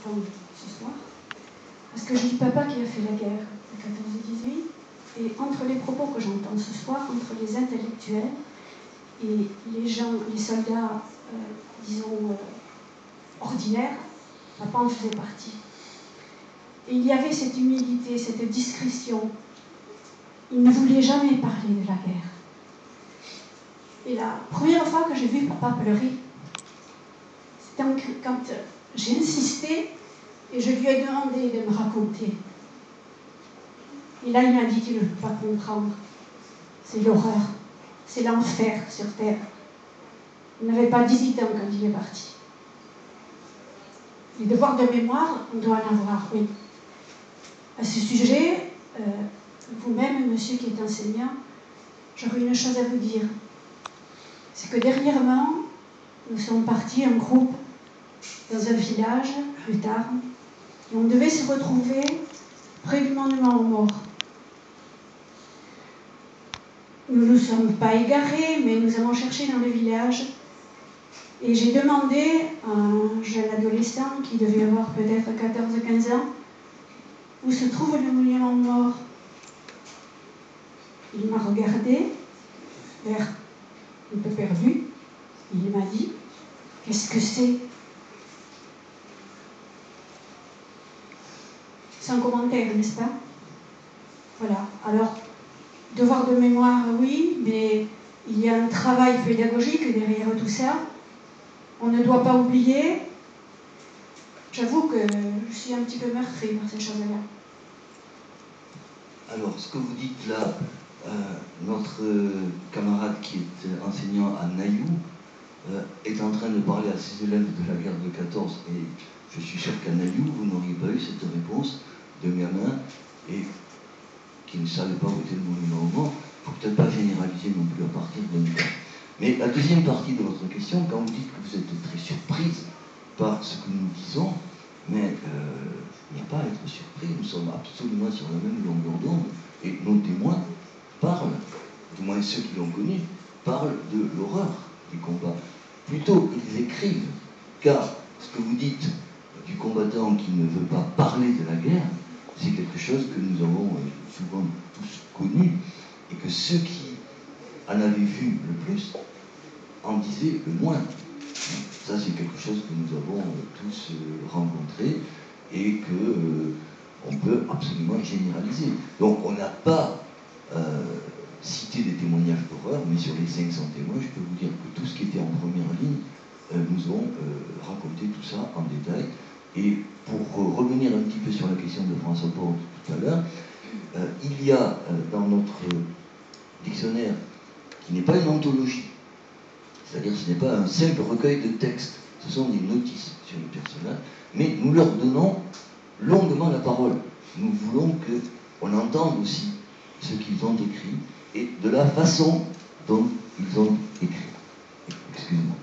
attendre ce soir, parce que j'ai papa qui a fait la guerre de 14 et 18, et entre les propos que j'entends ce soir, entre les intellectuels et les gens, les soldats, disons, ordinaires, papa en faisait partie. Et il y avait cette humilité, cette discrétion. Il ne voulait jamais parler de la guerre. Et la première fois que j'ai vu papa pleurer, c'était quand j'ai insisté et je lui ai demandé de me raconter. Et là, il m'a dit qu'il ne peut pas comprendre. C'est l'horreur, c'est l'enfer sur terre. Il n'avait pas 18 ans quand il est parti. Les devoirs de mémoire, on doit en avoir, oui. À ce sujet, vous-même, monsieur qui est enseignant, j'aurais une chose à vous dire. C'est que dernièrement, nous sommes partis en groupe dans un village, plus tard, et on devait se retrouver près du monument aux morts. Nous ne nous sommes pas égarés, mais nous avons cherché dans le village. Et j'ai demandé à un jeune adolescent qui devait avoir peut-être 14-15 ans où se trouve le monument aux morts. Il m'a regardé, l'air un peu perdu. Il m'a dit, qu'est-ce que c'est? Sans commentaire, n'est-ce pas? Voilà. Alors, devoir de mémoire, oui, mais il y a un travail pédagogique derrière tout ça. On ne doit pas oublier. J'avoue que je suis un petit peu meurtrie par ces choses-là. Alors, ce que vous dites là, notre camarade qui est enseignant à Naïou est en train de parler à ses élèves de la guerre de 14, et je suis sûr qu'à Naïou, vous n'auriez pas eu cette réponse de gamin et qui ne savait pas où était le monument aux morts. Il ne faut peut-être pas généraliser non plus à partir d'un cas. Mais la deuxième partie de votre question, quand vous dites que vous êtes très surprise par ce que nous disons, mais il n'y a pas à être surpris, nous sommes absolument sur la même longueur d'onde, et nos témoins parlent, du moins ceux qui l'ont connu, parlent de l'horreur des combats, plutôt qu'ils écrivent, car ce que vous dites du combattant qui ne veut pas parler de la guerre, c'est quelque chose que nous avons souvent tous connu, et que ceux qui en avaient vu le plus en disaient le moins. Ça, c'est quelque chose que nous avons tous rencontré et qu'on peut absolument généraliser. Donc, on n'a pas cité des témoignages d'horreur, mais sur les 500 témoins, je peux vous dire que tout ce qui était en première ligne nous ont raconté tout ça en détail. Et pour revenir un petit peu sur la question de François Porte tout à l'heure, il y a dans notre dictionnaire, qui n'est pas une anthologie, c'est-à-dire ce n'est pas un simple recueil de textes, ce sont des notices sur les personnages, mais nous leur donnons longuement la parole. Nous voulons qu'on entende aussi ce qu'ils ont écrit et de la façon dont ils ont écrit. Excusez-moi.